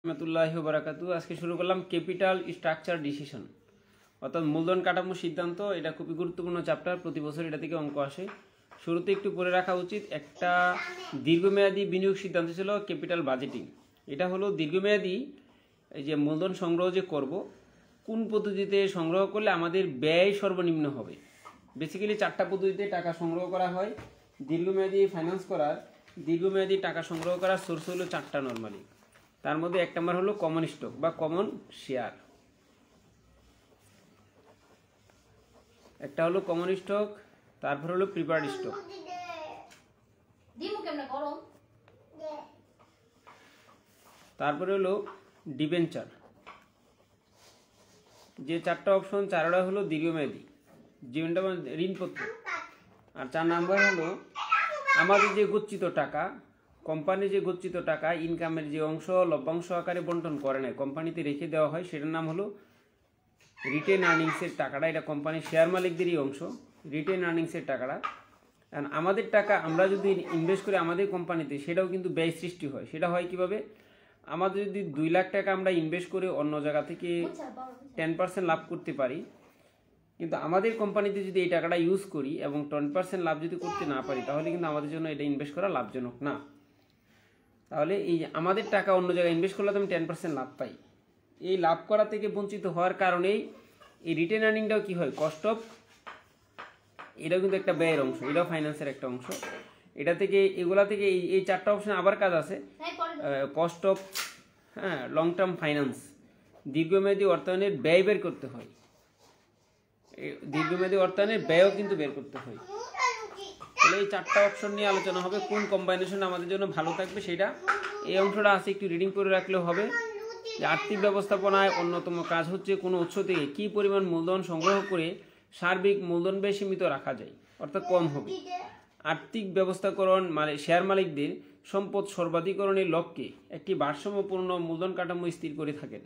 রহমতুল্লাহি ওয়া বারাকাতুহু। আজকে শুরু করলাম ক্যাপিটাল স্ট্রাকচার ডিসিশন, অর্থাৎ মূলধন কাঠামো সিদ্ধান্ত। এটা খুবই গুরুত্বপূর্ণ চ্যাপ্টার, প্রতি বছর এটা থেকে অঙ্ক আসে। শুরুতে একটু পড়ে রাখা উচিত, একটা দীর্ঘমেয়াদী বিনিয়োগ সিদ্ধান্ত ছিল ক্যাপিটাল বাজেটিং। এটা হলো দীর্ঘমেয়াদী এই যে মূলধন সংগ্রহ যে করব, কোন পদ্ধতিতে সংগ্রহ করলে আমাদের ব্যয় সর্বনিম্ন হবে। বেসিক্যালি 4টা পদ্ধতিতে টাকা সংগ্রহ করা হয়। দীর্ঘমেয়াদী টাকা সংগ্রহ করার সোর্স হলো 4টা নর্মালি। তার মধ্যে 1 নম্বর হলো কমন স্টক বা কমন শেয়ার। একটা হলো কমন স্টক, তারপর হলো প্রিফার্ড স্টক, তারপরে হলো ডিবেঞ্চার। যে 4টা অপশন, 4টা হলো দীর্ঘমেয়াদী, জীবনটা ঋণপত্র। আর 4 নাম্বার হলো আমাদের যে গচ্ছিত টাকা, কোম্পানির যে গচ্ছিত টাকা, ইনকামের যে অংশ লভ্যাংশ আকারে বন্টন করে নেয়, কোম্পানিতে রেখে দেওয়া হয়, সেটার নাম হলো রিটেন আর্নিংসের টাকাটা। এটা কোম্পানির শেয়ার মালিকদেরই অংশ, রিটেন আর্নিংসের টাকাটা। কারণ আমাদের টাকা আমরা যদি ইনভেস্ট করি আমাদের কোম্পানিতে, সেটাও কিন্তু ব্যয় সৃষ্টি হয়। সেটা হয় কিভাবে? আমাদের যদি 2 লাখ টাকা আমরা ইনভেস্ট করে অন্য জায়গা থেকে 10% লাভ করতে পারি, কিন্তু আমাদের কোম্পানিতে যদি এই টাকাটা ইউজ করি এবং 10% লাভ যদি করতে না পারি, তাহলে কিন্তু আমাদের জন্য এটা ইনভেস্ট করা লাভজনক না। তাহলে এই আমাদের টাকা অন্য জায়গায় ইনভেস্ট করলে আমি 10% লাভ পাই। এই লাভ করা থেকে বঞ্চিত হওয়ার কারণেই এই রিটেন আর্নিংটাও কি হয়, কস্ট অফ, এটাও কিন্তু একটা ব্যয়ের অংশ, এটাও ফাইন্যান্সের একটা অংশ। এটা থেকে এগুলা থেকে এই 4টা অপশন আবার কাজ আছে। Cost of, long term finance, দীর্ঘমেয়াদী অর্থায়নের ব্যয় বের করতে হয়। দীর্ঘমেয়াদী অর্থায়নের ব্যয়ও কিন্তু বের করতে হয়। তাহলে এই 4টা অপশন নিয়ে আলোচনা হবে, কোন কম্বাইনেশন আমাদের জন্য ভালো থাকবে সেটা। এই অংশটা আছে, একটু রিডিং করে রাখলেও হবে। যে আর্থিক ব্যবস্থাপনায় অন্যতম কাজ হচ্ছে কোনো উৎস থেকে কী পরিমাণ মূলধন সংগ্রহ করে সার্বিক মূলধন ব্যয় সীমিত রাখা যায়, অর্থাৎ কম হবে। আর্থিক ব্যবস্থাকরণ মানে শেয়ার মালিকদের সম্পদ সর্বাধিকরণের লক্ষ্যে একটি ভারসাম্যপূর্ণ মূলধন কাঠামো স্থির করে থাকেন।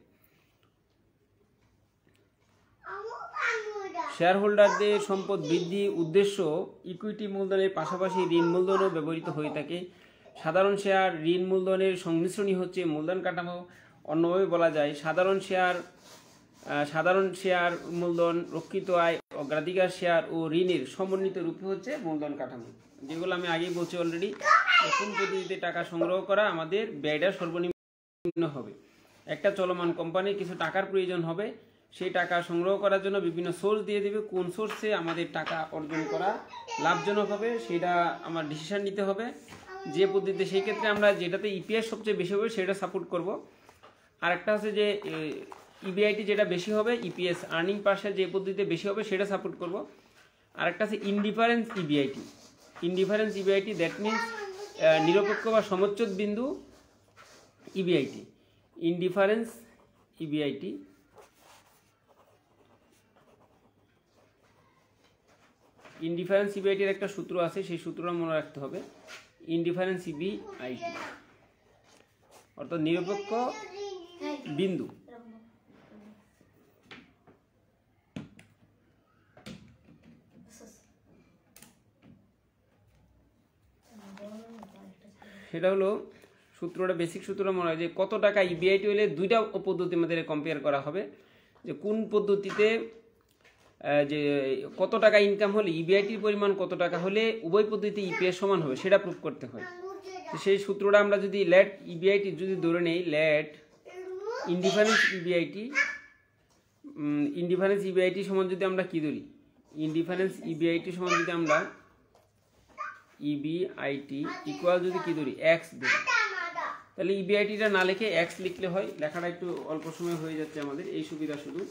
শেয়ার হোল্ডারদের সম্পদ বৃদ্ধি উদ্দেশ্য ইকুইটি মূলধনের পাশাপাশি ঋণ মূলধনও ব্যবহৃত হয়ে থাকে। সাধারণ শেয়ার ঋণ মূলধনের সংমিশ্রণই হচ্ছে মূলধন কাঠামো। অন্যভাবে বলা যায় সাধারণ শেয়ার মূলধন, রক্ষিত আয়, অগ্রাধিকার শেয়ার ও ঋণের সমন্বিত রূপে হচ্ছে মূলধন কাঠামো। যেগুলো আমি আগেই বলছি অলরেডি, কোন পদ্ধতিতে টাকা সংগ্রহ করা আমাদের ব্যয়টা সর্বনিম্ন হবে। একটা চলমান কোম্পানির কিছু টাকার প্রয়োজন হবে, সেই টাকা সংগ্রহ করার জন্য বিভিন্ন সোর্স দিয়ে দেবে। কোন সোর্সে আমাদের টাকা অর্জন করা লাভজনক হবে সেটা আমার ডিসিশন নিতে হবে। যে পদ্ধতিতে, সেই ক্ষেত্রে আমরা যেটাতে ইপিএস সবচেয়ে বেশি হবে সেটা সাপোর্ট করব। আরেকটা হচ্ছে যে ইবিআইটি যেটা বেশি হবে, ইপিএস আর্নিং পার শেয়ার যে পদ্ধতিতে বেশি হবে সেটা সাপোর্ট করব। আরেকটা আছে ইনডিফারেন্স ইবিআইটি, দ্যাট মিনস নিরপেক্ষ বা সমচ্ছোদ বিন্দু ইবিআইটি, ইনডিফারেন্স ইবিআইটি। ইনডিফারেন্স ইবিআইটির একটা সূত্র আছে, সেই সূত্রটা মনে রাখতে হবে। ইনডিফারেন্স ইবিআইটি অর্থাৎ নিরপেক্ষ বিন্দু। সেটা হলো সূত্রটা, বেসিক সূত্রটা মনে হয় যে কত টাকা ইবিআইটি হলে 2টা পদ্ধতির মধ্যে কম্পেয়ার করা হবে, যে কোন পদ্ধতিতে যে কত টাকা ইনকাম হলে ইবিআইটির পরিমাণ কত টাকা হলে উভয় পদ্ধতিতে ইপিএস সমান হবে সেটা প্রুভ করতে হয়। তো সেই সূত্রটা আমরা যদি লেট ইবিআইটি যদি ধরে নেই, লেট ইনডিফারেন্স ইবিআইটি সমান যদি আমরা কি ধরি, ইনডিফারেন্স ইবিআইটি সমান যদি আমরা ইবিআইটি ইকুয়াল যদি কি ধরি, এক্স ধরি, তাহলে ইবিআইটিটা না লিখে এক্স লিখলে হয়। লেখাটা একটু অল্প সময় হয়ে যাচ্ছে আমাদের, এই সুবিধা শুধু।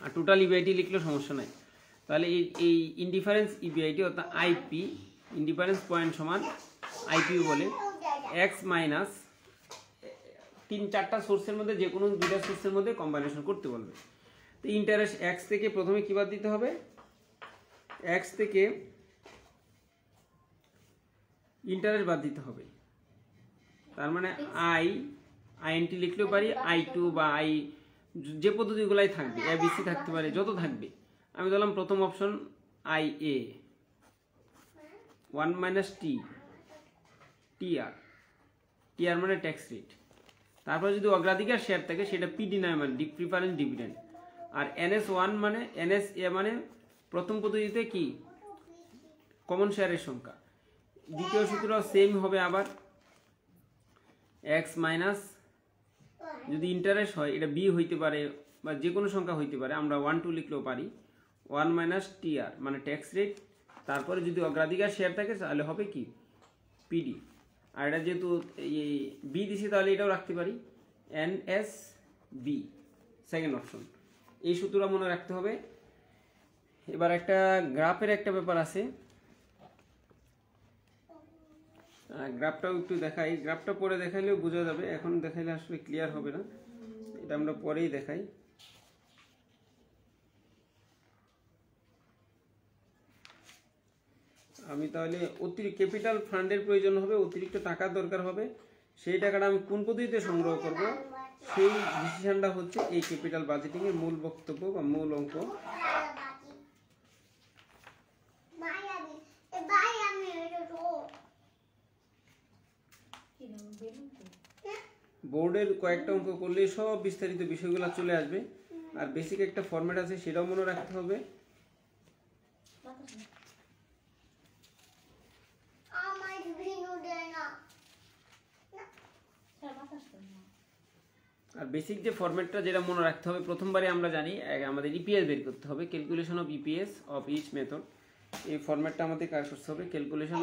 আর টোটাল ইবিআইটি লিখলেও সমস্যা নাই। তাহলে এই ইনডিফারেন্স ইবিআইটি অর্থাৎ আইপি, ইনডিফারেন্স পয়েন্ট সমান আইপিউ বলে, এক্স মাইনাস 3-4টা সোর্সের মধ্যে যে কোনো 2টা সোর্সের মধ্যে কম্বাইনেশন করতে বলবে। তো ইন্টারেস্ট এক্স থেকে প্রথমে কী বাদ দিতে হবে, এক্স থেকে ইন্টারেস্ট বাদ দিতে হবে। তার মানে আইএনটি লিখলেও পারি, I2 বা আই, যে পদ্ধতিগুলাই থাকবে, এবিসি থাকতে পারে, যত থাকবে। আমি ধরলাম প্রথম অপশন IA 1 - TR, TR মানে ট্যাক্স রেট, তারপর যদি অগ্রাধিকার শেয়ার থাকে সেটা পিডি নয়, মানে প্রিফারেন্স ডিভিডেন্ড। আর NS1 মানে NSA মানে প্রথম পদ্ধতিতে কি কমন শেয়ারের সংখ্যা। দ্বিতীয় সূত্র সেম হবে আবার, এক্স মাইনাস যদি ইন্টারেস্ট হয় এটা বি হইতে পারে বা যে কোনো সংখ্যা হইতে পারে, আমরা 1 2 লিখলেও পারি, 1 মাইনাস TR মানে ট্যাক্স রেট। তারপরে যদি অগ্রাধিকার শেয়ার থাকে তাহলে হবে কি পিডি। আর এটা যেহেতু এই বি দিছি তাহলে এটাও রাখতে পারি NSB, সেকেন্ড অপশন। এই সূত্রটা মনে রাখতে হবে। এবার একটা গ্রাফের একটা ব্যাপার আছে, গ্রাফটাও একটু দেখাই। গ্রাফটা পরে দেখাইলেও বোঝা যাবে, এখন দেখাইলে আসলে ক্লিয়ার হবে না, এটা আমরা পরেই দেখাই। আমি তাহলে অতিরিক্ত ক্যাপিটাল ফান্ডের প্রয়োজন হবে, অতিরিক্ত টাকার দরকার হবে, সেই টাকাটা আমি কোন পদ্ধতিতে সংগ্রহ করব সেই ডিসিশনটা হচ্ছে এই ক্যাপিটাল বাজেটিং এর মূল বক্তব্য বা মূল অঙ্ক। বোর্ডের কয়েকটা অঙ্ক করলে সব বিস্তারিত বিষয়গুলো চলে আসবে। আর বেসিক একটা ফরম্যাট আছে সেটাও মনে রাখতে হবে। আর বেসিক যে ফরম্যাটটা যেটা মনে রাখতে হবে, প্রথমবারে আমরা জানি আমাদের ইপিএস বের করতে হবে, calculation of EPS of each method. এই ফরম্যাটটা আমাদের কাজ করতে হবে, ক্যালকুলেশন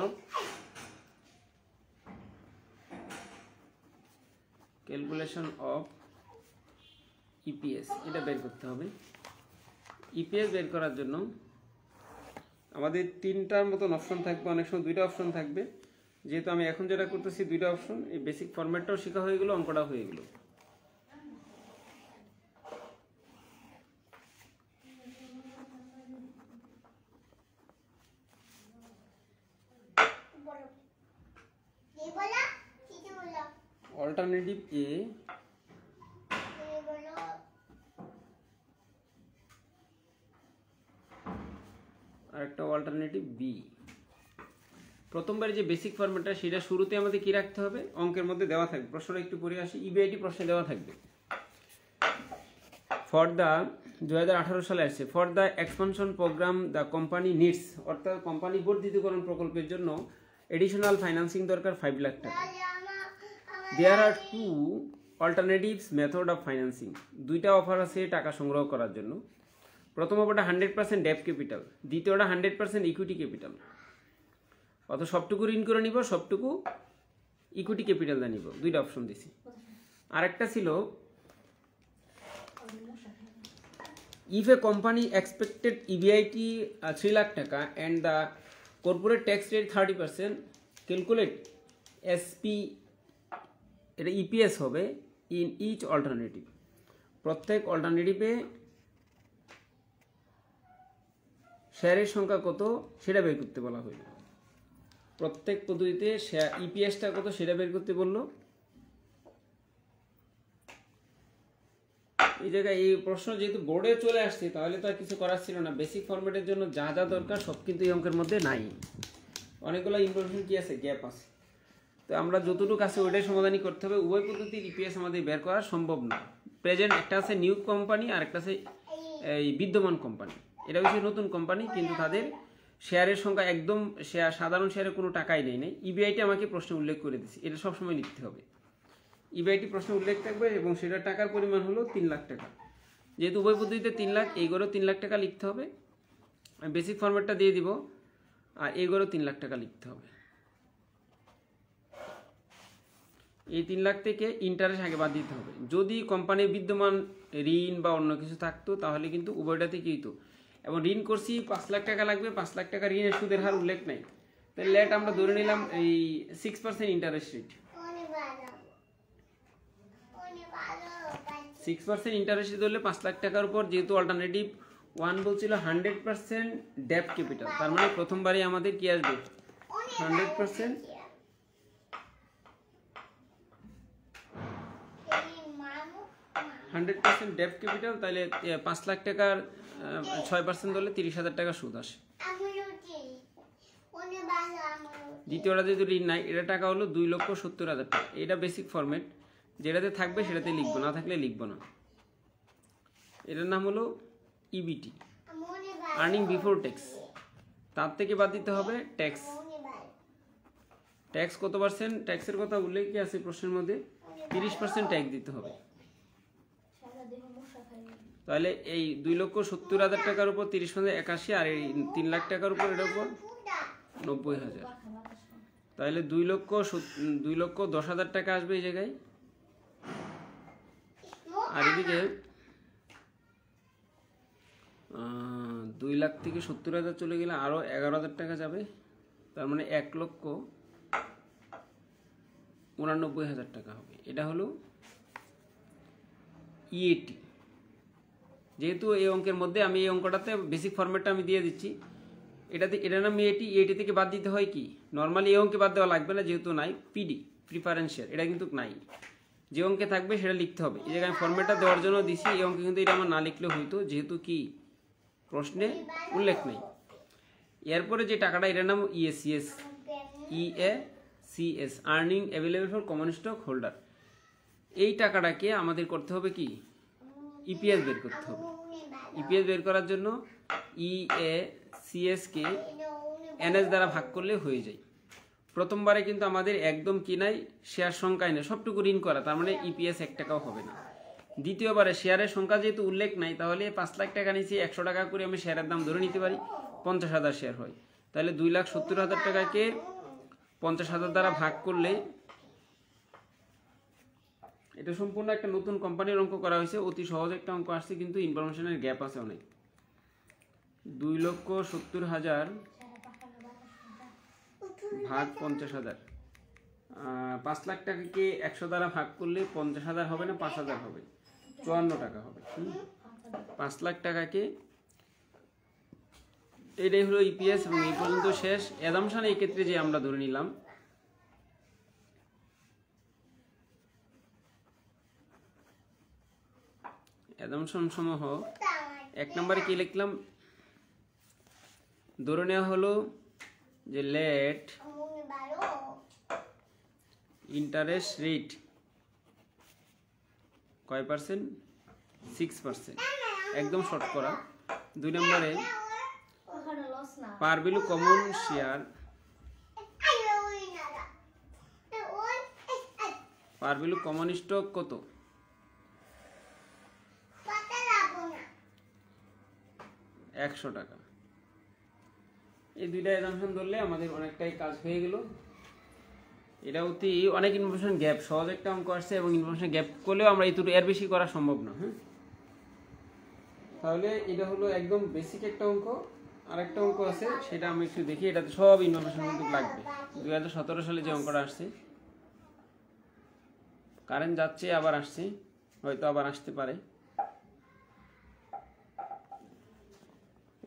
অফ ইপিএস, এটা বের করতে হবে। ইপিএস বের করার জন্য আমাদের তিনটার মতন অপশন থাকবে, অনেক সময় দুইটা অপশন থাকবে। যেহেতু আমি এখন যেটা করতেছি দুইটা অপশন, এই বেসিক ফরম্যাটটাও শেখা হয়ে গেল, অঙ্কটা হয়ে গেল। অল্টারনেটিভ এ আর একটা অল্টারনেটিভ বি। প্রথমবার যে বেসিক ফরম্যাটটা সেটা শুরুতে আমাদের কি রাখতে হবে, অঙ্কের মধ্যে দেওয়া থাকবে। প্রশ্নটা একটু পড়ে আসি, ইবিআইটি প্রশ্নে দেওয়া থাকবে। ফর দ্য 2018 সালে আসছে, for the expansion program the company needs, অর্থাৎ কোম্পানি বর্ধিতকরণ প্রকল্পের জন্য এডিশনাল ফাইন্যান্সিং দরকার 5 লাখ টাকা। There are two alternatives method of financing, দুইটা অফার আছে টাকা সংগ্রহ করার জন্য। প্রথম অফারটা 100% ডেট ক্যাপিটাল, দ্বিতীয়টা 100% ইকুইটি ক্যাপিটাল। অত সবটুকু ঋণ করে নিব, সবটুকু ইকুইটি ক্যাপিটাল দিয়ে নিব, দুইটা অপশন দিছি। আরেকটা ছিল if a company expected EBIT 3 lakh টাকা and the corporate tax rate 30%, calculate এসপি, এটা ইপিএস হবে ইন ইচ অল্টারনেটিভ, প্রত্যেক অল্টারনেটিভে শেয়ারের সংখ্যা কত সেটা বের করতে বলা হইল। প্রত্যেক পদ্ধতিতে ইপিএসটা কত সেটা বের করতে বললো। এই জায়গায় এই প্রশ্ন যেহেতু বোর্ডে চলে আসছে তাহলে তো আর কিছু করার ছিল না। বেসিক ফরম্যাটের জন্য যা যা দরকার সব কিন্তু এই অঙ্কের মধ্যে নাই, অনেকগুলো ইনফরমেশন কি আছে, গ্যাপ আছে। তো আমরা যতটুকু আছে ওইটাই সমাধানই করতে হবে। উভয় পদ্ধতির ইপিএস আমাদের বের করা সম্ভব না। প্রেজেন্ট একটা আছে নিউ কোম্পানি আর একটা আছে এই বিদ্যমান কোম্পানি, এটা হচ্ছে নতুন কোম্পানি, কিন্তু তাদের শেয়ারের সংখ্যা একদম সাধারণ শেয়ারে কোনো টাকাই নেই। ইবিআইটি আমাকে প্রশ্নে উল্লেখ করে দিচ্ছে, এটা সবসময় লিখতে হবে। ইবিআইটি প্রশ্নে উল্লেখ থাকবে এবং সেটা টাকার পরিমাণ হলো 3 লাখ টাকা। যেহেতু উভয় পদ্ধতিতে 3 লাখ, এইগুলো 3 লাখ টাকা লিখতে হবে। আমি বেসিক ফরম্যাটটা দিয়ে দিব, আর এইগুলো 3 লাখ টাকা লিখতে হবে। এই 3 লাখ থেকে ইন্টারেস্ট আগে বাদ দিতে হবে। যদি কোম্পানির বিদ্যমান ঋণ বা অন্য কিছু থাকতো তাহলে কিন্তু উভয়টাতে কি হতো, এবং ঋণ করছি 5 লাখ টাকা লাগবে, 5 লাখ টাকা ঋণের সুদের হার উল্লেখ নাই, তাহলে লেট আমরা ধরে নিলাম এই 6% ইন্টারেস্ট রেট। 6% ইন্টারেস্ট ধরলে 5 লাখ টাকার উপর, যেহেতু অল্টারনেটিভ 1 বলছিল 100% ডেট ক্যাপিটাল, তার মানে প্রথমবারই আমাদের কি আসবে 100% ডেট ক্যাপিটাল। তাহলে 5 লাখ টাকার 6% ধরলে 30,000 টাকা সুদ আসে। দ্বিতীয়টা যেহেতু ঋণ নাই, এটা টাকা হলো 2,70,000 টাকা। এটা বেসিক ফরম্যাট। যেটাতে থাকবে সেটাতে লিখবো, না থাকলে লিখবো না। এটার নাম হলো ইবিটি, আর্নিং বিফোর ট্যাক্স। তার থেকে বাদ দিতে হবে ট্যাক্স। ট্যাক্স কত পার্সেন্ট? ট্যাক্সের কথা উল্লেখ কি আছে প্রশ্নের মধ্যে? 30% ট্যাক্স দিতে হবে। তাহলে এই 2,70,000 টাকার উপর 30% 81, আর এই 3 লাখ টাকার উপর এটার উপর 90,000। তাহলে 2,10,000 টাকা আসবে এই জায়গায়। আর এদিকে 2 লাখ থেকে 70,000 চলে গেলে আরো 11,000 টাকা যাবে, তার মানে 1,89,000 টাকা হবে। এটা হলো ইএটি। যেহেতু এই অঙ্কের মধ্যে আমি এই অঙ্কটাতে বেসিক ফরম্যাটটা আমি দিয়ে দিচ্ছি, এটার নাম ইএটি। ইএটি থেকে বাদ দিতে হয় কি, নর্মালি এই অঙ্কে বাদ দেওয়া লাগবে না যেহেতু নাই, পিডি প্রিফারেন্সিয়াল, এটা কিন্তু নাই। যে অঙ্কে থাকবে সেটা লিখতে হবে। এই জায়গায় আমি ফরম্যাটটা দেওয়ার জন্য দিছি। এই অঙ্কে কিন্তু এটা আমার না লিখলে হইতো, যেহেতু কি প্রশ্নে উল্লেখ নেই। এরপরে যে টাকাটা, এটার নাম ইএসিএস, ইএসিএস, earning available for common stock holder. এই টাকাটাকে আমাদের করতে হবে কি, ইপিএস বের করতে হবে। ইপিএস বের করার জন্য ইএসিএস কে এনএস দ্বারা ভাগ করলে হয়ে যায়। প্রথমবারে কিন্তু আমাদের একদম কি নাই, শেয়ার সংখ্যায় নেই, সবটুকু ঋণ করা, তার মানে ইপিএস 1 টাকাও হবে না। দ্বিতীয়বারে শেয়ারের সংখ্যা যেহেতু উল্লেখ নাই, তাহলে 5 লাখ টাকা নিচে 100 টাকা করে আমি শেয়ারের দাম ধরে নিতে পারি, 50,000 শেয়ার হয়। তাহলে 2,70,000 টাকাকে 50,000 দ্বারা ভাগ করলে, এটা সম্পূর্ণ একটা নতুন কোম্পানির অঙ্ক করা হয়েছে, অতি সহজ একটা অঙ্ক আসছে, কিন্তু ইনফরমেশনের গ্যাপ আছে অনেক। 2,70,000 ভাগ 50,000, 5 লাখ টাকাকে 100 দ্বারা ভাগ করলে 50,000 হবে না, 5,000 হবে, 54 টাকা হবে। 5 লাখ টাকাকে, এটাই হলো ইপিএস। এবং এই পর্যন্ত শেষ। অ্যাজাম্পশন এই ক্ষেত্রে যে আমরা ধরে নিলাম, অ্যাজাম্পশন সমূহ 1 নম্বরে কি লিখলাম, ধরে নেওয়া হলো যে লেট ইন্টারেস্ট রেট কয় পার্সেন্ট, 6%, একদম শর্ট করা। 2 নম্বরে par value common share, par value common stock কত, 100 টাকা। এই দুইটা অ্যাজাম্পশন ধরলে আমাদের অনেকটাই কাজ হয়ে গেল। এটা অনেক ইনফরমেশন গ্যাপ, সহজ একটা অঙ্ক আসছে, এবং ইনফরমেশন গ্যাপ করলেও আমরা এর বেশি করা সম্ভব না। হ্যাঁ, তাহলে এটা হলো একদম বেসিক একটা অঙ্ক। আর একটা অঙ্ক আছে, সেটা আমি একটু দেখি। এটাতে সব ইনফরমেশন কিন্তু লাগবে। 2017 সালে যে অঙ্কটা আসছে, কারেন্ট যাচ্ছে আবার আসছে, হয়তো আবার আসতে পারে।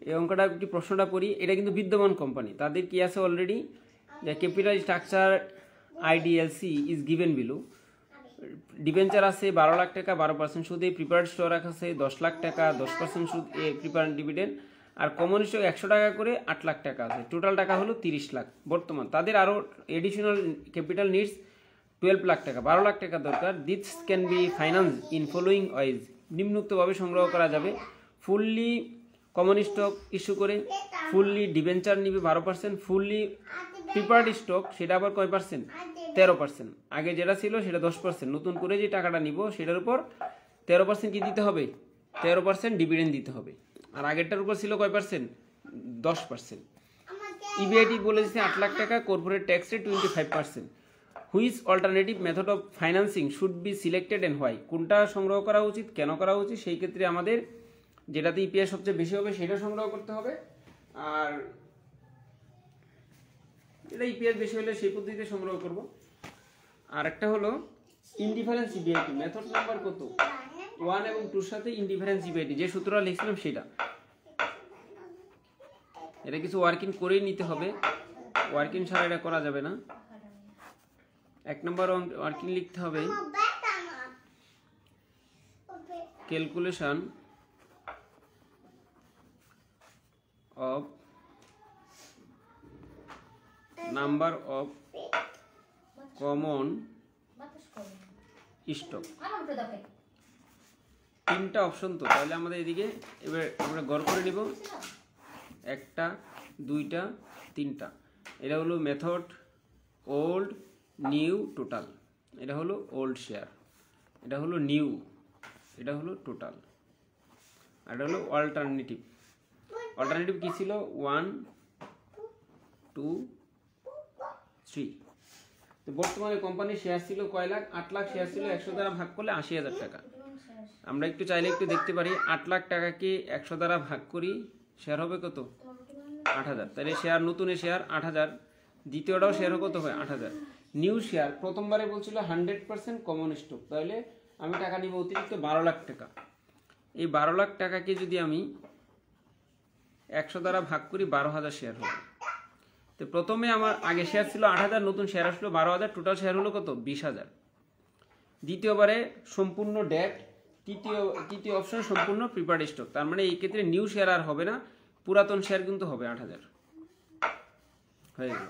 এই অঙ্কটা একটি প্রশ্নটা পড়ি। এটা কিন্তু বিদ্যমান কোম্পানি, তাদের কি আছে already, the capital structure IDLC is given below. Debenture আছে 12 লাখ টাকা 12% সুদে, প্রিপারেড স্টক আছে 10 লাখ টাকা 10% সুদ, প্রিপারেড ডিভিডেন্ড, আর কমন স্টক 100 টাকা করে 8 লাখ টাকা আছে। টোটাল টাকা হলো 30 লাখ বর্তমান। তাদের আরও এডিশনাল ক্যাপিটাল নিডস 12 লাখ টাকা, 12 লাখ টাকা দরকার। This can be finance in following ways, নিম্নোক্তভাবে সংগ্রহ করা যাবে। ফুললি কমন স্টক ইস্যু করে, ফুললি ডিবেঞ্চার নিবে 12%, ফুললি প্রিপারেড স্টক সেটা আবার কয় পার্সেন্ট, 13%। আগে যেটা ছিল সেটা 10%, নতুন করে যে টাকাটা নিব সেটার উপর 13% কি দিতে হবে, 13% ডিভিডেন্ড দিতে হবে। আর আগেরটার উপর ছিল কয় পার্সেন্ট, 10%। ইবিআইটি বলে দিচ্ছে 8 লাখ টাকা, corporate tax rate 25%। Which alternative method of financing should be selected and why, কোনটা সংগ্রহ করা উচিত, কেন করা উচিত, সেই ক্ষেত্রে আমাদের যেটাতে ইপিএস সবচেয়ে বেশি হবে সেটা সংগ্রহ করতে হবে। আর এটা ইপিএস বেশি হলে সেই পদ্ধতিতে সংগ্রহ করব। আর একটা হলো ইনডিফারেন্স ইবিআইটি, মেথড নাম্বার কত, 1 এবং 2 সাথে ইনডিফারেন্স ইবিআইটি, যে সূত্রটা লিখছিলাম সেটা। এটা কিছু ওয়ার্কিং করেই নিতে হবে, ওয়ার্কিং ছাড়া এটা করা যাবে না। 1 নম্বর ওয়ার্কিং লিখতে হবে, calculation of number of common stock. তিনটা অপশন তো, তাহলে আমাদের এদিকে এবার আমরা গড় করে নিব, একটা, দুইটা, তিনটা। এটা হলো মেথড, ওল্ড, নিউ, টোটাল। এটা হলো ওল্ড শেয়ার, এটা হলো নিউ, এটা হলো টোটাল, আর এটা হলো অল্টারনেটিভ। অল্টারনেটিভ কি ছিল? 1 2 3। তো বর্তমানে কোম্পানির শেয়ার ছিল কয় লাখ? 8 লাখ শেয়ার ছিল, 100 দ্বারা ভাগ করলে 80,000 টাকা। আমরা একটু চাইলে একটু দেখতে পারি, 8 লাখ টাকাকে 100 দ্বারা ভাগ করি, শেয়ার হবে কত? 8,000। তাহলে শেয়ার, নতুনের শেয়ার 8,000, দ্বিতীয়টাও শেয়ার কত হয়? 8,000। নিউ শেয়ার প্রথমবারে বলছিল 100% কমন স্টক, তাহলে আমি টাকা নিব অতিরিক্ত 12 লাখ টাকা। এই 12 লাখ টাকাকে যদি আমি 100 দ্বারা ভাগ করি, 12,000 শেয়ার হবে। তো প্রথমে আমার আগে শেয়ার ছিল 8,000, নতুন শেয়ার আসলো 12,000, টোটাল শেয়ার হলো কত? 20,000। দ্বিতীয়বারে সম্পূর্ণ ডেট, তৃতীয় অপশন সম্পূর্ণ প্রিপার্ড স্টক। তার মানে এই ক্ষেত্রে নিউ শেয়ার আর হবে না, পুরাতন শেয়ার কিন্তু হবে 8,000 হয়ে গেল।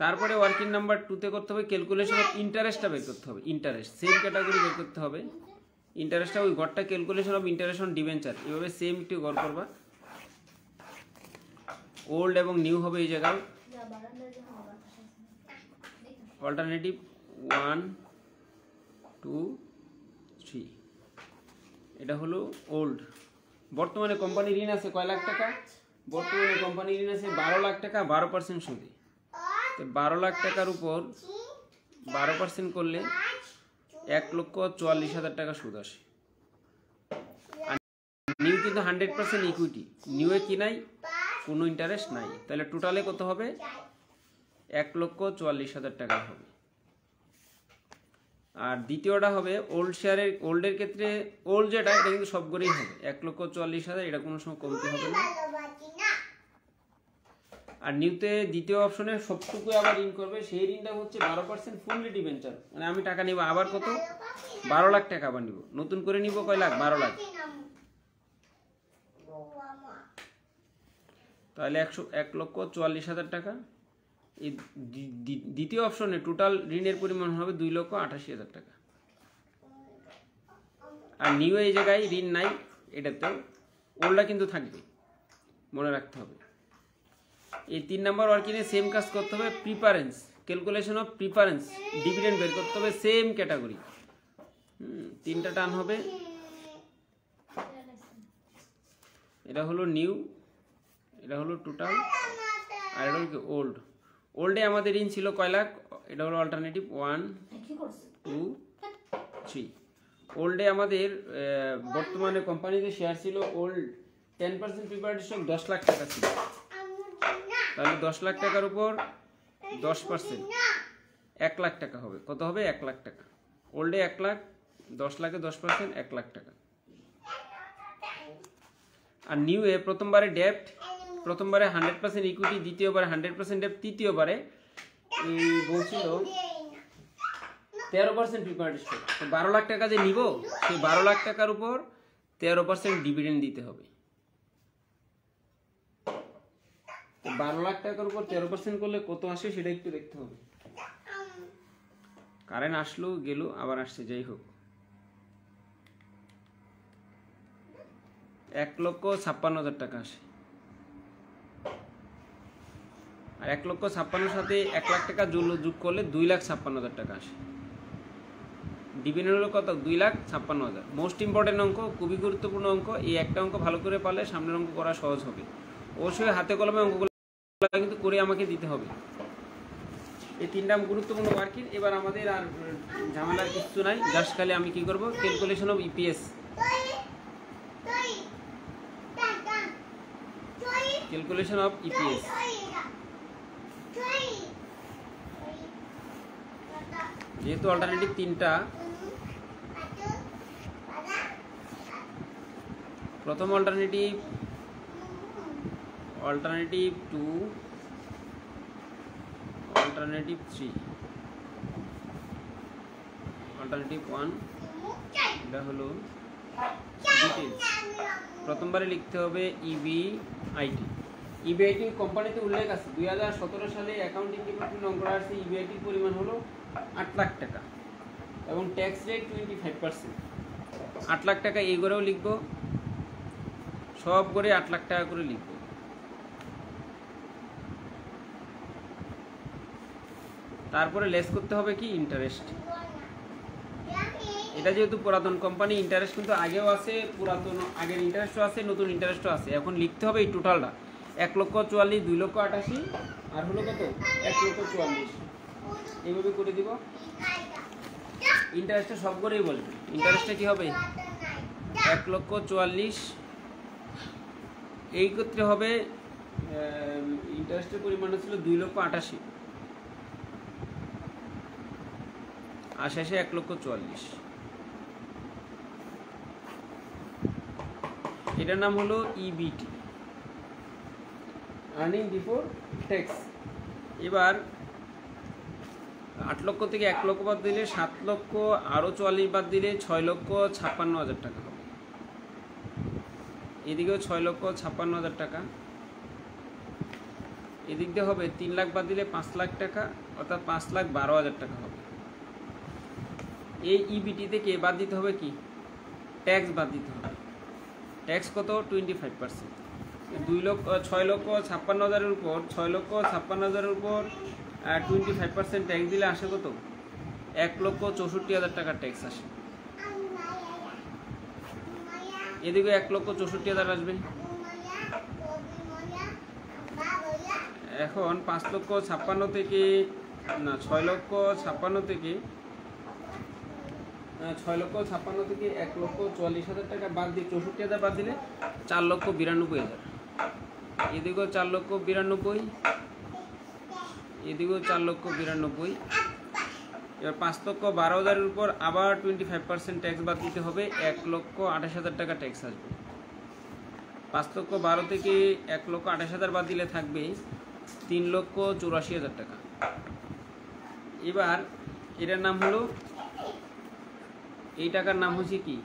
তারপরে ওয়ার্কিং নাম্বার 2তে করতে হবে ক্যালকুলেশন অফ ইন্টারেস্টটা বের করতে হবে। ইন্টারেস্ট সেম ক্যাটাগরি বের করতে হবে। ইন্টারেস্টটা ওই গড়টা calculation of interest on debenture, এভাবে সেম একটু গড় করবা। ওল্ড এবং নিউ হবে এই জায়গায়। অল্টারনেটিভ 1 2 3, এটা হলো ওল্ড। বর্তমানে কোম্পানি ঋণ আছে কয় লাখ টাকা? বর্তমানে কোম্পানি ঋণ আছে 12 লাখ টাকা, 12% সুদে। তো 12 লাখ টাকার উপর 12% করলে 1,44,000 টাকা সুদ আসে। আর নিউ কিন্তু 100% ইকুইটি, নিউয়ে কি নাই? কোনো ইন্টারেস্ট নাই। তাহলে টোটালে কত হবে? 1,44,000 টাকা হবে। আর দ্বিতীয়টা হবে ওল্ড শেয়ারের। ওল্ডের ক্ষেত্রে ওল্ড যেটা, এটা কিন্তু সব করেই হবে 1,44,000, এটা কোনো সময় কমতে হবে না। আর নিউতে দ্বিতীয় অপশনে সবটুকু আবার ঋণ করবে, সেই ঋণটা হচ্ছে 12% ফুললি ডিবেঞ্চার। মানে আমি টাকা নিব আবার কত? 12 লাখ টাকা আবার নিব, নতুন করে নিব কয় লাখ? 12 লাখ। তাহলে 1,44,000 টাকা। এই দ্বিতীয় অপশনে টোটাল ঋণের পরিমাণ হবে 2,88,000 টাকা। আর নিউ এই জায়গায় ঋণ নাই, এটাতেও ওল্ডটা কিন্তু থাকবে, মনে রাখতে হবে। এই 3 নম্বর ওয়ার্কিংয়ে সেম কাজ করতে হবে। Preference, calculation of preference, dividend বের করতে হবে, সেম ক্যাটাগরি। 3টা টার্ন হবে। এটা হলো নিউ, এটা হলো টোটাল, আর এটা হলো ওল্ড। ওল্ডে আমাদের ঋণ ছিল কয় লাখ? এটা হলো অল্টারনেটিভ 1 2 3। ওল্ডে আমাদের বর্তমানে কোম্পানিতে শেয়ার ছিল ওল্ড 10% প্রিফার্ড স্টক 10 লাখ টাকা ছিল। তাহলে 10 লাখ টাকার উপর 10%, 1 লাখ টাকা হবে। কত হবে? 1 লাখ টাকা। ওল্ডে 1 লাখ, 10 লাখে 10%, 1 লাখ টাকা। আর নিউ এ প্রথমবারে ডেপ্ট, প্রথমবারে 100% ইকুইটি, দ্বিতীয়বারে 100% ডেপ্ট, তৃতীয়বারে বলছিল 13% প্রিফার্ড স্টক। 12 লাখ টাকা যে নিব, সেই 12 লাখ টাকার উপর 13% ডিভিডেন্ড দিতে হবে। 12 লাখ টাকার উপর 13% করলে কত আসে সেটা একটু দেখতে হবে। কারেন্ট আসলো গেল, আবার আসছে, যাই হোক 1,56,000 টাকা আসে। আর 1,56,000 সাথে 1 লাখ টাকা যোগ করলে 2,56,000 টাকা আসে। ডিভিডেন্ড হলো কত? 2,56,000। মোস্ট ইম্পর্টেন্ট অঙ্ক, খুবই গুরুত্বপূর্ণ অঙ্ক। এই একটা অঙ্ক ভালো করে পারলে সামনের অঙ্ক করা সহজ হবে। অবশ্যই হাতে কলমে অঙ্কগুলো কিন্তু করে আমাকে দিতে হবে। এই 3টা গুরুত্বপূর্ণ ওয়ার্কিং। এবার আমাদের আর ঝামেলার কিছু নাই, জাস্ট খালি আমি কি করব? Calculation of EPS, calculation of EPS. যেহেতু অল্টারনেটিভ 3টা, প্রথম অল্টারনেটিভ 2, অল্টারনেটিভ 3, অল্টারনেটিভ 1, এটা হলো ডিটেলস। প্রথমবারে লিখতে হবে ইবিআইটি। ইবিআইটি কোম্পানিতে উল্লেখ আছে 2017 সালে অ্যাকাউন্টিং ডিপার্টমেন্ট অঙ্ক আসছে। ইবিআইটির পরিমাণ হলো 8 লাখ টাকা। এবং ট্যাক্স রেট 25%। 8 লাখ টাকা এই করেও লিখবো, সব করে 8 লাখ টাকা করে লিখবো। তারপরে লেস করতে হবে কি ইন্টারেস্ট। এটা যেহেতু পুরাতন কোম্পানি, ইন্টারেস্ট কিন্তু আগেও আছে, পুরাতন আগের ইন্টারেস্টও আছে, নতুন ইন্টারেস্টও আছে। এখন লিখতে হবে এই টোটালটা 1,44,00,000, 2,88,000 আর হলো কত 1,44,000, এইভাবে করে দিব। ইন্টারেস্টটা সব করেই বলবে। ইন্টারেস্টটা কি হবে 1,44,000, এই ক্ষেত্রে হবে ইন্টারেস্টের পরিমাণ ছিল 2,88,000 আর শেষে 1,44,000। এটার নাম হলো ইবিটি, আর্নিং বিফোর ট্যাক্স। এবার 8 লক্ষ থেকে 1 লক্ষ বাদ দিলে 7 লক্ষ, আরও 44 বাদ দিলে 6,56,000 টাকা হবে। এদিকেও 6,56,000 টাকা, এদিক দিয়ে হবে 3 লাখ বাদ দিলে 5 লাখ টাকা, অর্থাৎ 5,12,000 টাকা হবে। এই ইবিটি থেকে বাদ দিতে হবে কি ট্যাক্স বাদ দিতে হবে। ট্যাক্স কত 25%। 6,56,000-এর উপর 6,56,000-এর উপর 25% ট্যাক্স দিলে আসে কত 1,64,000 টাকার ট্যাক্স আসে। এদিকে 1,64,000 আসবে। এখন 5,56,000 থেকে না 6,56,000 থেকে 6,56,000 থেকে 1,44,000 টাকা বাদ দিয়ে 64,000 বাদ দিলে 4,92,000। এদিকেও 4,92,000, এদিকেও 4,92,000। এবার 5,12,000-এর উপর আবার 25% ট্যাক্স বাদ দিতে হবে, 1,28,000 টাকা ট্যাক্স আসবে। 5,12,000 থেকে 1,28,000 বাদ দিলে থাকবে 3,84,000 টাকা। এবার এটার নাম হলো, এই টাকার নাম হচ্ছে কি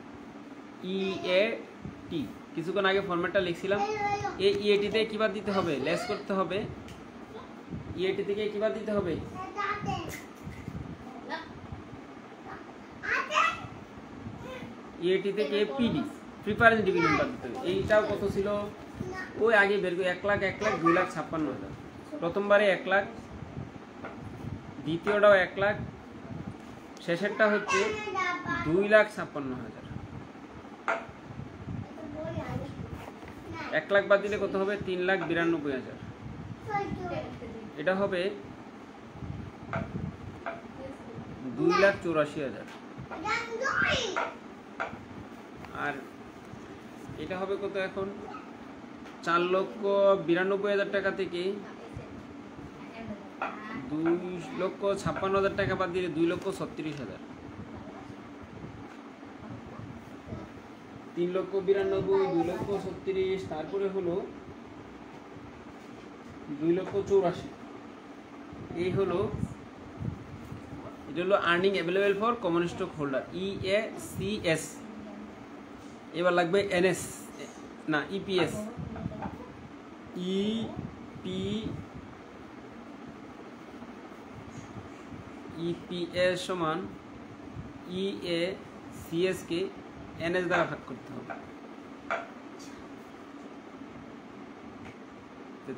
ইএটি। কিছুক্ষণ আগে ফরম্যাটটা লিখছিলাম। এই ইএটিতে কি বাদ দিতে হবে, লেস করতে হবে। ইএটি থেকে কি বাদ দিতে হবে, ইএটি থেকে পিডি প্রিফারেন্স ডিভিডেন্ড বাদ দিতে হবে। এইটাও কত ছিল ওই আগে বের করে 1 লাখ 2,56,000। প্রথমবারে 1 লাখ, দ্বিতীয়টাও 1 লাখ, শেষেরটা হচ্ছে 2,56,000। 1 লাখ বাদ দিলে কত হবে 3,92,000। এটা হবে 2,84,000। আর এটা হবে কত এখন 4,92,000 টাকা থেকে 2,56,000 টাকা বাদ দিলে 2,36,000। 3,92,000, 2,36,000, তারপরে হলো 2,84,000। এই হলো, এটা হলো earning available for common stock holder, EACS। এবার লাগবে এনএস না ইপিএস, ইপিএস সমান EACS কে এনএস দ্বারা ভাগ করতে হবে।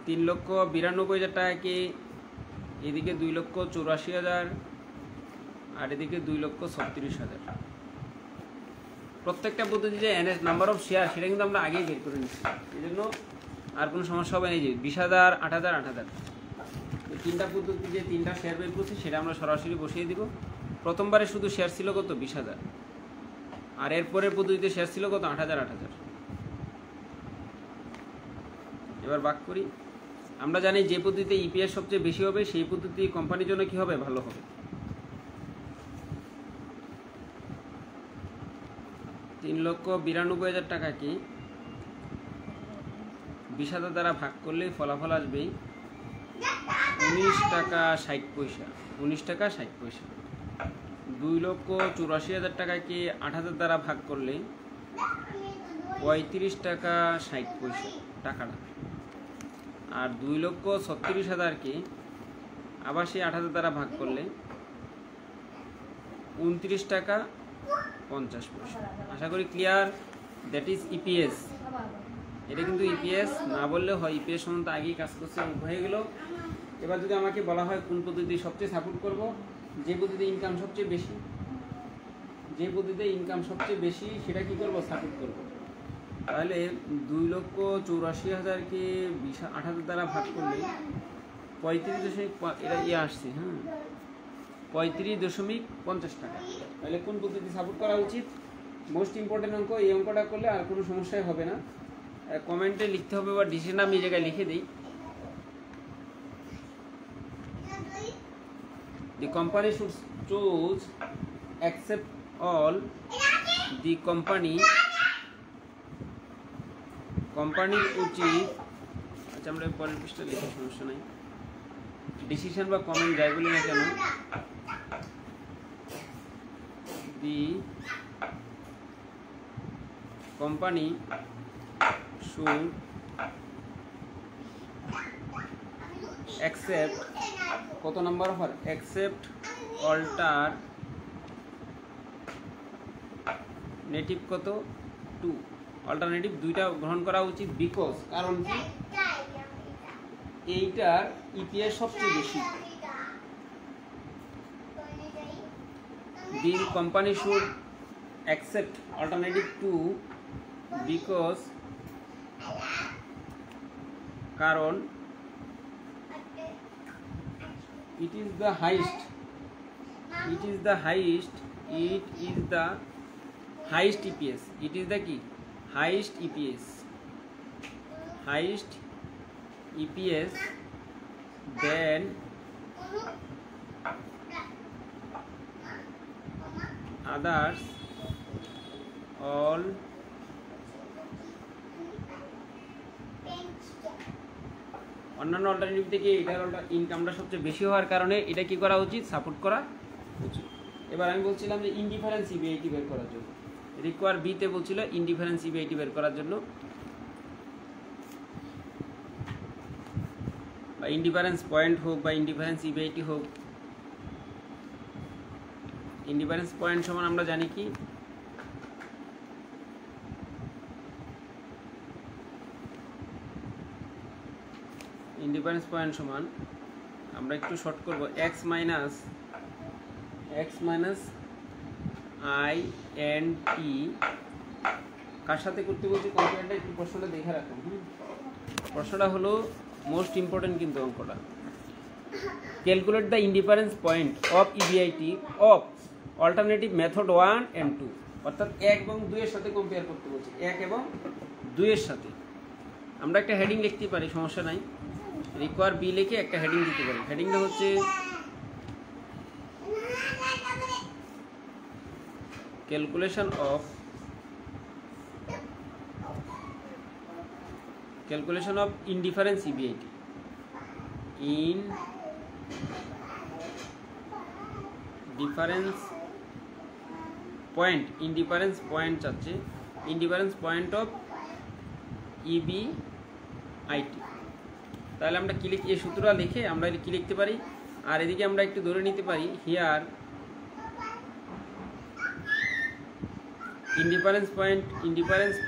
3,92,000 টাকাকে এদিকে 2,84,000 আর এদিকে 2,36,000। প্রত্যেকটা পদ্ধতি যে এনএস নাম্বার অফ শেয়ার সেটা কিন্তু আমরা আগেই বের করে নিচ্ছি, এই জন্য আর কোনো সমস্যা হবে না। এই যে 20,000, 8,000, 8,000, এই তিনটা পদ্ধতি যে 3টা শেয়ার বের করছি সেটা আমরা সরাসরি বসিয়ে দিব। প্রথমবারে শুধু শেয়ার ছিল কত 20,000, আর এরপরের পদ্ধতিতে শেয়ার ছিল কত 8,000, 8,000। এবার ভাগ করি। আমরা জানি যে পদ্ধতিতে ইপিএস সবচেয়ে বেশি হবে সেই পদ্ধতি কোম্পানির জন্য কি হবে, ভালো হবে। 3,92,000 টাকাকে 20,000 দ্বারা ভাগ করলে ফলাফল আসবে 19 টাকা 60 পয়সা। 19 টাকা 60 পয়সা। 2,84,000 টাকাকে 8,000 দ্বারা ভাগ করলে 35 টাকা 60 পয়সা টাকাটা। আর 2,36,000-কে আবার সেই 8,000 দ্বারা ভাগ করলে 29 টাকা 50 পয়সা। আশা করি ক্লিয়ার। That is EPS. এটা কিন্তু ইপিএস না বললে হয়, ইপিএস সম্বন্ধে আগেই কাজ করছে, হয়ে গেল। এবার যদি আমাকে বলা হয় কোন পদ্ধতি সবচেয়ে সাপোর্ট করব, যে পদ্ধতিতে ইনকাম সবচেয়ে বেশি, যে পদ্ধতিতে ইনকাম সবচেয়ে বেশি সেটা কি করব, সাপোর্ট করব। তাহলে 2,84,000-কে 28 দ্বারা ভাগ করলে 35 এটা আসছে, হ্যাঁ 35.50 টাকা। তাহলে কোন পদ্ধতি সাপোর্ট করা উচিত? মোস্ট ইম্পর্টেন্ট অঙ্ক, এই অঙ্কটা করলে আর কোনো সমস্যাই হবে না। কমেন্টে লিখতে হবে বা ডিসিশন আমি এই জায়গায় লিখে দিই। The company should choose accept all the কোম্পানির উচিত, আচ্ছা আমরা পরের পৃষ্ঠা লিখে সমস্যা নাই, ডিসিশন বা কমেন্ট যাই বলি না কেন, the company should accept, কত নাম্বার অফার, accept alternative কত 2, অল্টারনেটিভ 2টা গ্রহণ করা উচিত। বিকজ, কারণ কি, এইটার ইপিএস সবচেয়ে বেশি। The company should accept alternative 2 because, কারণ it is the highest EPS, it is the কি, highest EPS than others all অন্যান্য অল্টারনেটিভ থেকে এটার ইনকামটা সবচেয়ে বেশি হওয়ার কারণে এটা কি করা উচিত, সাপোর্ট করা উচিত। এবার আমি বলছিলাম যে ইনডিফারেন্স ইবিআইটি বের করার জন্য, রিকোয়ার বিতে বলছিল ইনডিফারেন্স ইবিআইটি বের করার জন্য, বা ইনডিফারেন্স পয়েন্ট হোক বা ইনডিফারেন্স ইবিআইটি হোক। ইনডিফারেন্স পয়েন্ট সমান আমরা জানি কি, ইনডিফারেন্স পয়েন্ট সমান, আমরা একটু শর্ট করব, এক্স মাইনাস আই এন্ড টি, কার সাথে করতে বলছি কম্পেয়ারটা একটু প্রশ্নটা দেখে রাখুন। প্রশ্নটা হলো মোস্ট ইম্পর্টেন্ট কিন্তু অঙ্কটা, calculate the indifference point of EBIT of alternative method 1 and 2, অর্থাৎ 1 এবং 2 এর সাথে কম্পেয়ার করতে বলছি, 1 এবং 2 এর সাথে। আমরা একটা হেডিং লিখতে পারি, সমস্যা নাই, রিকোয়ার বি লিখে একটা হেডিং দিতে পারি। হেডিংটা হচ্ছে calculation of indifference EBIT, indifference point চাচ্ছে, ইনডিফারেন্স পয়েন্ট অফ ইবিআইটি। তাহলে আমরা কি লিখি, এই সূত্রটা লিখে আমরা কি লিখতে পারি, আর এদিকে আমরা একটু ধরে নিতে পারি, here indifference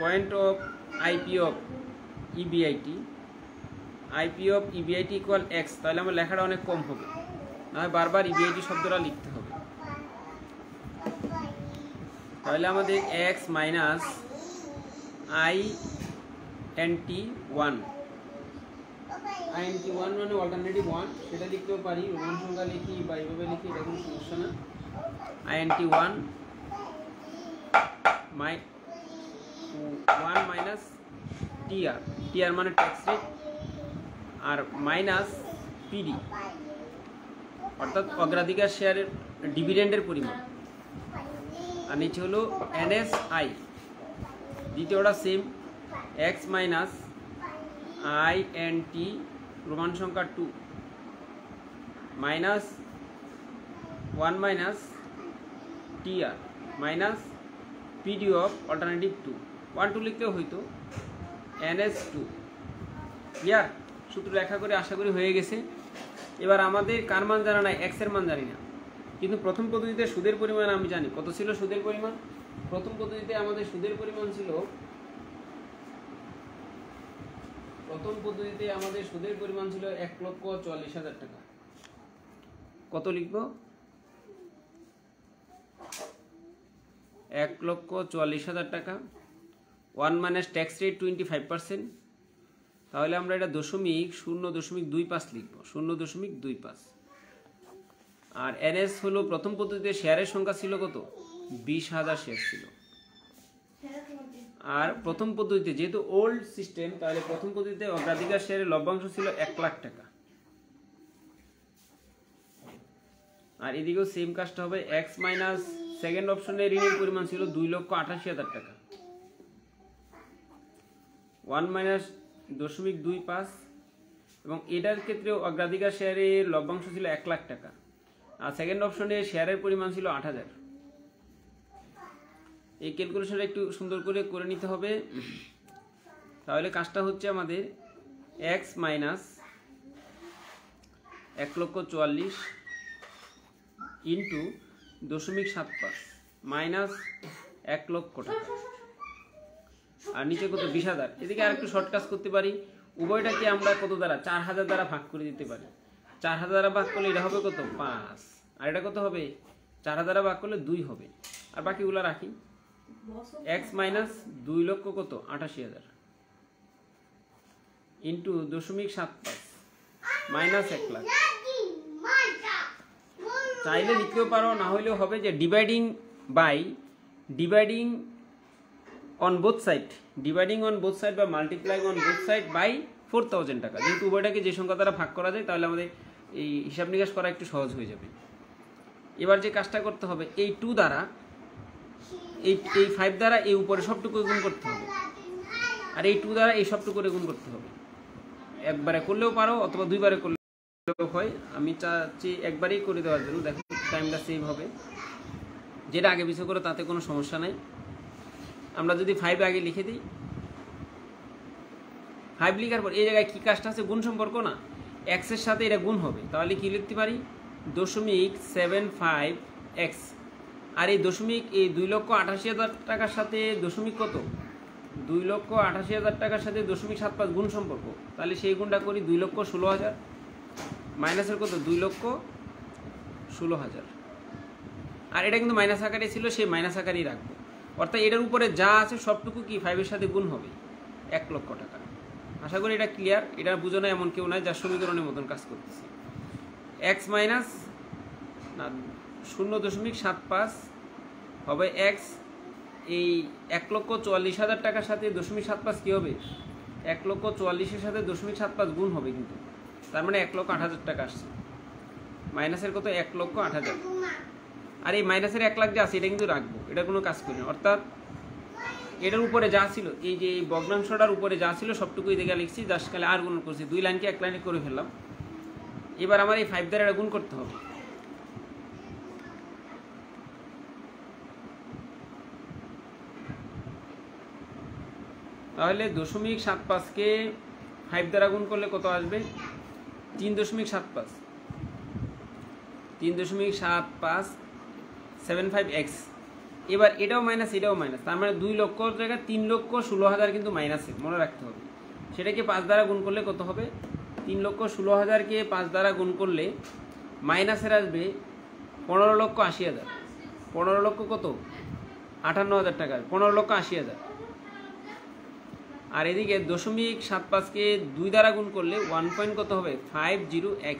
point of IP of EBIT equal x. তাহলে আমার লেখাটা অনেক কম হবে, না হয় বারবার ইবিআইটি শব্দটা লিখতে হবে। তাহলে আমাদের x minus I N T 1, INT 1 মানে অল্টারনেটিভ 1, সেটা লিখতেও পারি, রোমান সংখ্যা লিখি বা এইভাবে লিখি, এটা কোনো সমস্যা না। INT 1 মাইনাস TR মানে ট্যাক্স রেট, আর মাইনাস PD অর্থাৎ অগ্রাধিকার শেয়ারের ডিভিডেন্ডের পরিমাণ, আর নিচে হলো NSI। দ্বিতীয়টা same, x minus INT Roman সংখ্যা 2 minus 1 minus TR minus PD of alternative 2, 1 2 লিখতেও হইতো, NS2। ক্লিয়ার? সূত্র লেখা করে আশা করি হয়ে গেছে। এবার আমাদের কার মান জানা নাই, এক্স এর মান জানি না, কিন্তু প্রথম পদ্ধতিতে সুদের পরিমাণ আমি জানি কত ছিল সুদের পরিমাণ। প্রথম পদ্ধতিতে আমাদের সুদের পরিমাণ ছিল 1,44,000 টাকা। কত লিখব? 1,44,000 টাকা। 1 মাইনাস ট্যাক্স রেট 25%। তাহলে আমরা এটা 0.25 লিখব, 0.25। আর এনএস হলো প্রথম পদ্ধতিতে শেয়ারের সংখ্যা ছিল কত? 20,000 শেয়ার ছিল। আর প্রথম পদ্ধতিতে যেহেতু ওল্ড সিস্টেম, তাহলে প্রথম পদ্ধতিতে অগ্রাধিকার শেয়ারের লভ্যাংশ ছিল 1 লাখ টাকা। আর এদিকেও সেম কাজটা হবে। এক্স মাইনাস সেকেন্ড অপশনে ঋণের পরিমাণ ছিল 2,88,000 টাকা। 1 মাইনাস 0.25 এবং এটার ক্ষেত্রেও অগ্রাধিকার শেয়ারের লভ্যাংশ ছিল 1 লাখ টাকা। আর সেকেন্ড অপশনে শেয়ারের পরিমাণ ছিল 8,000। এই ক্যালকুলেশনটা একটু সুন্দর করে নিতে হবে। তাহলে কাজটা হচ্ছে আমাদের এক্স মাইনাস 1,44,000 ইন্টু 0.75 মাইনাস 1 লক্ষ টাকা। আর নিচে কত? 20,000। এদিকে আর একটু শর্ট কাজ করতে পারি। উভয়টাকে আমরা কত দ্বারা? 4,000 দ্বারা ভাগ করে দিতে পারি। 4,000 দ্বারা ভাগ করলে এটা হবে কত? 5। আর এটা কত হবে? 4,000 দ্বারা ভাগ করলে 2 হবে। আর বাকিগুলো রাখি। এক্স মাইনাস 2 লক্ষ কত? 88,000 ইন্টু 0.75 মাইনাস 1 লাখ। চাইলে লিখতেও পারো, না হইলেও হবে যে ডিভাইডিং অন বোথ সাইড, বা multiplying on both side by 4,000 টাকা। যেহেতু উভয়টাকে যে সংখ্যা দ্বারা ভাগ করা যায়, তাহলে আমাদের এই হিসাব নিকাশ করা একটু সহজ হয়ে যাবে। এবার যে কাজটা করতে হবে, এই 2 দ্বারা এই 5 দ্বারা এই উপরে সবটুকু গুণ করতে হবে, আর এই 2 দ্বারা এই সবটুকু গুণ করতে হবে। একবারে করলেও পারো অথবা 2বারে করলেও হয়। আমি চাচ্ছি একবারেই করে দেওয়ার জন্য, দেখো টাইমটা সেভ হবে। যেটা আগে পিছু করে তাতে কোনো সমস্যা নাই। আমরা যদি 5 আগে লিখে দিই, 5 লিখার পর এই জায়গায় কি কাজটা আছে? গুণ সম্পর্ক না, এক্স এর সাথে এটা গুণ হবে। তাহলে কি লিখতে পারি? 0.75x। আর এই 2,88,000 টাকার সাথে দশমিক কত? 2,88,000 টাকার সাথে 0.75 গুণ সম্পর্ক। তাহলে সেই গুণটা করি। 2,16,000 মাইনাসের কত? 2,16,000। আর এটা কিন্তু মাইনাস আকারে ছিল, সেই মাইনাস আকারেই রাখবো। অর্থাৎ এটার উপরে যা আছে সবটুকু কি 5 এর সাথে গুণ হবে, 1 লক্ষ টাকা। আশা করি এটা ক্লিয়ার। এটা বুঝো না এমন কেউ নাই যার সমীকরণের মতন কাজ করতেছে। এক্স মাইনাস না 0.75 হবে এক্স। এই 1,44,000 টাকার সাথে 0.75 কি হবে? 1,44,000 সাথে 0.75 গুণ হবে, কিন্তু তার মানে 1,08,000 টাকা আসছে। মাইনাসের কত? 1,08,000। আর এই মাইনাসের 1 লাখ যে আছে, এটা কিন্তু রাখবো, এটা কোনো কাজ করি না। অর্থাৎ এটার উপরে যা ছিল, এই যে এই ভগ্নাংশটার উপরে যা ছিল সবটুকুই দেখে লিখছি, জাস্ট খালি আর গুণ করছি। 2 লাইনকে 1 লাইনে করে ফেললাম। এবার আমার এই 5 দ্বারা এটা গুণ করতে হবে। তাহলে 0.75কে 5 দ্বারা গুণ করলে কত আসবে? 3.75 3.7575x। এবার এটাও মাইনাস, এটাও মাইনাস, তার মানে 2 লক্ষর জায়গায় 3,16,000 কিন্তু মাইনাসে, মনে রাখতে হবে। সেটাকে 5 দ্বারা গুণ করলে কত হবে? 3,16,000কে 5 দ্বারা গুণ করলে মাইনাসের আসবে 15,80,000। 15 লক্ষ কত? 58,000 টাকা, 15,80,000। আর এদিকে 0.75কে 2 দ্বারা গুণ করলে 1 কত হবে? 50x।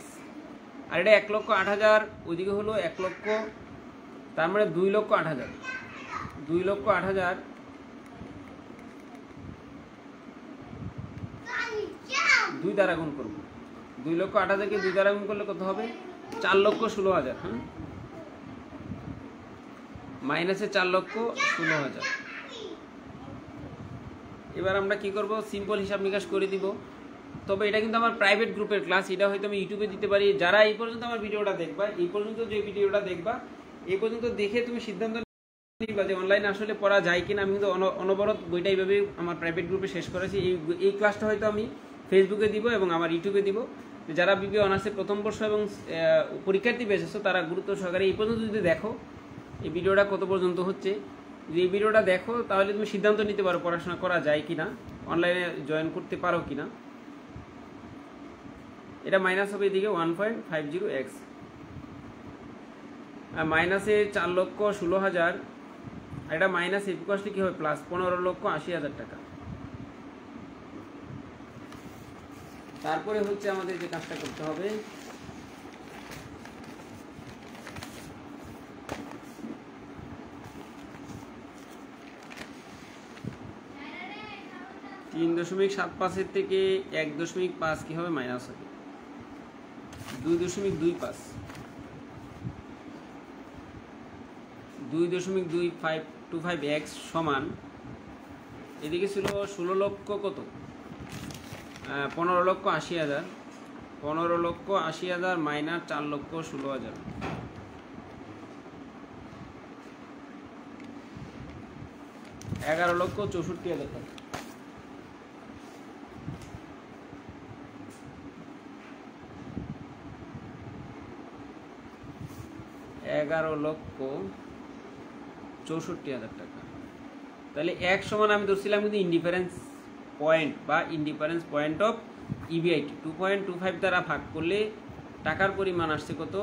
আর এটা 1,08,000, ওইদিকে হলো 1 লক্ষ, তার মানে 2,08,000। 2,08,000 2 দ্বারা গুণ করব। 2,08,000কে 2 দ্বারা গুণ করলে কত হবে? 4,16,000। হ্যাঁ, মাইনাসে 4,16,000। এবার আমরা কি করব? সিম্পল হিসাব নিকাশ করে দিব। তবে এটা কিন্তু আমার প্রাইভেট গ্রুপের ক্লাস, এটা হয়তো আমি ইউটিউবে দিতে পারি। যারা এই পর্যন্ত আমার ভিডিওটা দেখবা, এই পর্যন্ত যে ভিডিওটা দেখবা, এই পর্যন্ত দেখে তুমি সিদ্ধান্ত নিবা যে অনলাইনে আসলে পড়া যায় কিনা। আমি কিন্তু অনবরত বইটা এইভাবে আমার প্রাইভেট গ্রুপে শেষ করেছি। এই ক্লাসটা হয়তো আমি ফেসবুকে দিব এবং আমার ইউটিউবে দিব। যারা বিবিএ অনার্সে প্রথম বর্ষ এবং পরীক্ষার্থী বেঁচেছো তারা গুরুত্ব সহকারে এই পর্যন্ত যদি দেখো, এই ভিডিওটা কত পর্যন্ত হচ্ছে, যদি এই ভিডিওটা দেখো তাহলে তুমি সিদ্ধান্ত নিতে পারো পড়াশোনা করা যায় কিনা, অনলাইনে জয়েন করতে পারো কিনা। এটা মাইনাস হবে এদিকে 1.50x, আর মাইনাসে 4,16,000, আর এটা মাইনাস ইকুয়ালসলি কি হবে প্লাস 15,80,000 টাকা। তারপরে হচ্ছে আমাদের যে কাজটা করতে হবে, (3.75) থেকে 1.5 কি হবে মাইনাস হবে 2.25, 2.25x সমান এদিকে ছিল 16 লক্ষ কত 15,80,000, 15,80,000 মাইনাস 4,16,000, 11,64,000 টাকা। (11,64,000 টাকা। তাহলে এক সমান আমি ধরছিলাম কিন্তু ইন্ডিফারেন্স পয়েন্ট বা ইন্ডিফারেন্স পয়েন্ট অফ ইবিআইটি 2.25 দ্বারা ভাগ করলে টাকার পরিমাণ আসছে কত,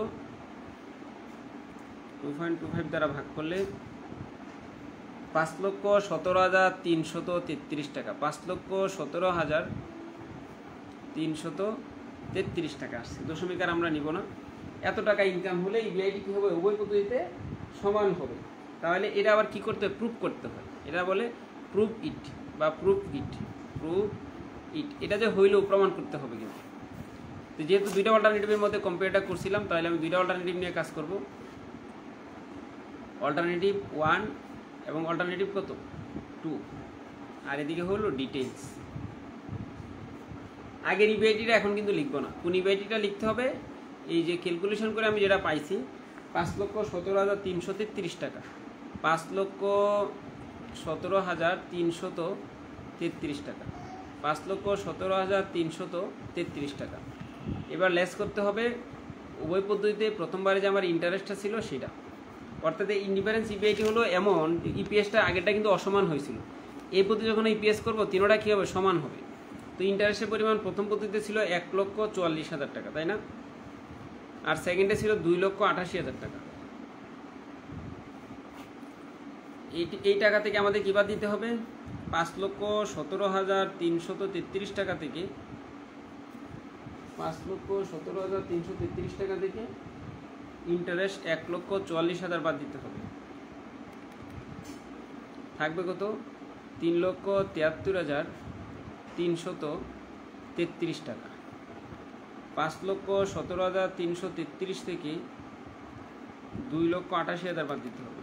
2.25 দ্বারা ভাগ করলে 5,17,333 টাকা, 5,17,333 টাকা আসছে। দশমিক আর আমরা নিব না। এত টাকা ইনকাম হলে ইবিআইটি কী হবে, উভয় পদ্ধতিতে সমান হবে। তাহলে এটা আবার কি করতে হয়, প্রুফ করতে হয়। এটা বলে প্রুফ ইট বা প্রুফ ইট, প্রুফ ইট। এটা যে হইলেও প্রমাণ করতে হবে কিন্তু। তো যেহেতু দুইটা অল্টারনেটিভের মধ্যে কম্পেয়ারটা করছিলাম, তাহলে আমি দুইটা অল্টারনেটিভ নিয়ে কাজ করব। অল্টারনেটিভ 1 এবং অল্টারনেটিভ কত 2, আর এদিকে হলো ডিটেলস। আগের ইবিআইটিটা এখন কিন্তু লিখবো না, কোন ইবিআইটিটা লিখতে হবে, এই যে ক্যালকুলেশন করে আমি যেটা পাইছি 5,17,333 টাকা, 5,17,333 টাকা, 5,17,333 টাকা। এবার লেস করতে হবে উভয় পদ্ধতিতে। প্রথমবারে যে আমার ইন্টারেস্টটা ছিল সেটা, অর্থাৎ ইন্ডিফারেন্স ইপিআইটি হলো এমন, ইপিএসটা আগেরটা কিন্তু অসমান হয়েছিল। এই পদ্ধতি যখন ইপিএস করবো তিনোটা কী হবে, সমান হবে। তো ইন্টারেস্টের পরিমাণ প্রথম পদ্ধতিতে ছিল 1,44,000 টাকা, তাই না? আর সেকেন্ডে ছিল 2,88,000 টাকা। এই টাকা থেকে আমাদের কী বাদ দিতে হবে, 5,17,333 টাকা থেকে 5,17,333 টাকা থেকে ইন্টারেস্ট 1,44,000 বাদ দিতে হবে। থাকবে কত, 3,73,333 টাকা। 5,17,333 থেকে 2,88,000 বাদ দিতে হবে,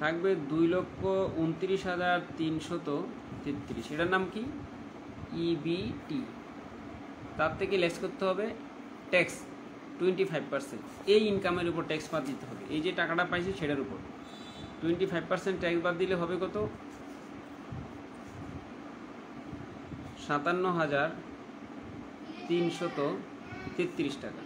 থাকবে 2,29,333। এটার নাম কি, ইবিটি। তার থেকে লেস করতে হবে ট্যাক্স 25%। এই ইনকামের উপর ট্যাক্স বাদ দিতে হবে। এই যে টাকাটা পাইছি সেটার উপর 25% ট্যাক্স বাদ দিলে হবে কত, 57,333 টাকা।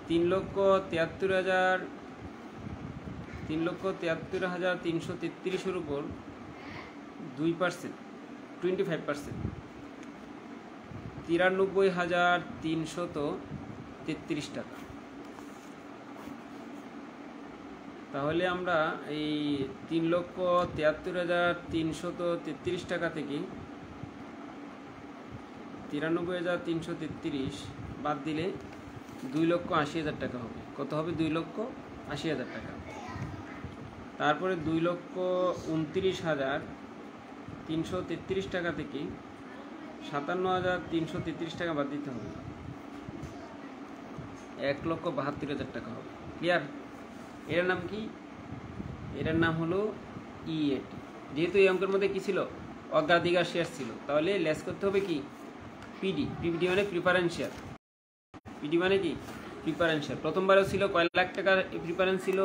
3,73,333 উপর 2%, 25%, 93,333 টাকা। তাহলে আমরা এই 3,73,333 টাকা থেকে 93,333 বাদ দিলে 2,80,000 টাকা হবে। কত হবে, 2,80,000 টাকা। তারপরে 2,29,333 টাকা থেকে 57,333 টাকা বাদ দিতে হবে, 1,72,000 টাকা হবে। ক্লিয়ার? এটার নাম কি, এটার নাম হলো ইএটি। যেহেতু এই অঙ্কের মধ্যে কি ছিল, অগ্রাধিকার শেয়ার ছিল, তাহলে লেস করতে হবে কি, পিডি। পিডি মানে প্রিফারেন্স শেয়ার। পিডি মানে কি, প্রিফারেন্স শেয়ার। প্রথমবারেও ছিল কয় লাখ টাকার প্রিফারেন্স ছিল,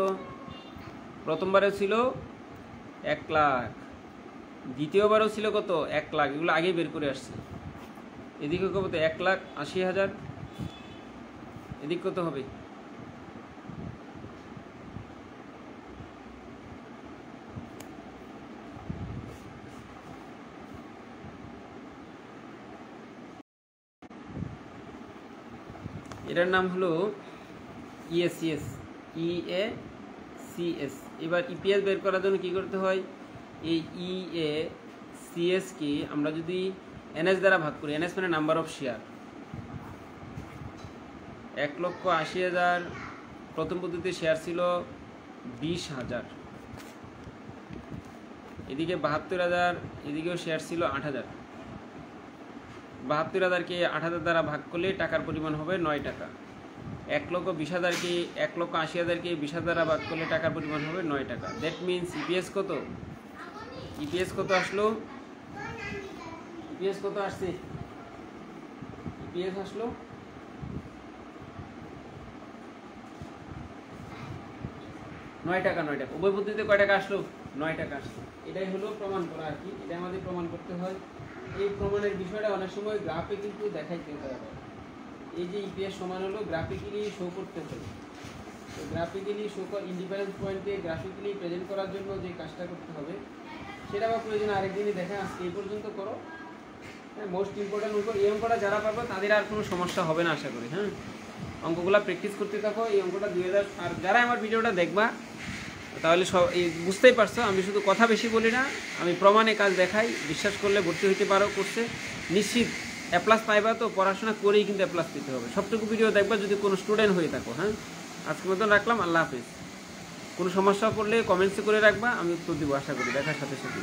প্রথমবারেও ছিল 1 লাখ, দ্বিতীয়বারও ছিল কত 1 লাখ। এগুলো আগে বের করে আসছে। এদিকে কত, 1,80,000, এদিক কত হবে? এটার নাম হলো ইএসিএস, ইএসিএস। এবার ইপিএস বের করার জন্য কি করতে হয়, এই ইএসিএস কে আমরা যদি এনএস দ্বারা ভাগ করি, এনএস মানে নাম্বার অফ শেয়ার, 1,80,000 প্রথম পদ্ধতিতে শেয়ার ছিল 20,000, এদিকে 72,000, এদিকেও শেয়ার ছিল 8,000। 72,000কে 8,000 দ্বারা ভাগ করলে টাকার পরিমাণ হবে 9 টাকা। 1,20,000কে 1,80,000কে 20,000 দ্বারা ভাগ করলে টাকার পরিমাণ হবে 9 টাকা। দ্যাট মিনস ইপিএস কত? ইপিএস কত আসলো? ইপিএস কত আসছে? ইপিএস আসলো 9 টাকা। 9 টাকা উভয় পদ্ধতিতে কয় টাকা আসলো? 9 টাকা আসলো। এটাই হলো প্রমাণ করা আর কি, এটা আমাদের প্রমাণ করতে হয়। এই প্রমাণের বিষয়টা অনেক সময় গ্রাফে কিন্তু দেখাইতে হয়। এই যে ইপিএস সমান হলো গ্রাফিক্যালি শো করতে হয়। তো গ্রাফিক্যালি শো ইন্ডিপেন্ডেন্স পয়েন্টে গ্রাফিক্যালি প্রেজেন্ট করার জন্য যে কাজটা করতে হবে সেটা বা প্রয়োজন আরেকদিনই দেখা, আজকে এই পর্যন্ত করো। হ্যাঁ, মোস্ট ইম্পর্টেন্ট অঙ্ক, এই অঙ্কটা যারা পারবে তাদের আর কোনো সমস্যা হবে না আশা করি। হ্যাঁ, অঙ্কগুলো প্র্যাকটিস করতে থাকো। এই অঙ্কটা 2000, আর যারা আমার ভিডিওটা দেখবা তাহলে সব এই বুঝতেই পারছো, আমি শুধু কথা বেশি বলি না, আমি প্রমাণে কাজ দেখাই। বিশ্বাস করলে ভর্তি হইতে পারো কোর্সে, নিশ্চিত এ প্লাস পাইবা। তো পড়াশোনা করেই কিন্তু এ প্লাস পেতে হবে। সবটুকু ভিডিও দেখবা যদি কোনো স্টুডেন্ট হয়ে থাকো। হ্যাঁ, আজকের মতন রাখলাম, আল্লাহ হাফিজ। কোনো সমস্যা পড়লে কমেন্টসে করে রাখবা, আমি উত্তর দিব আশা করি দেখার সাথে সাথে।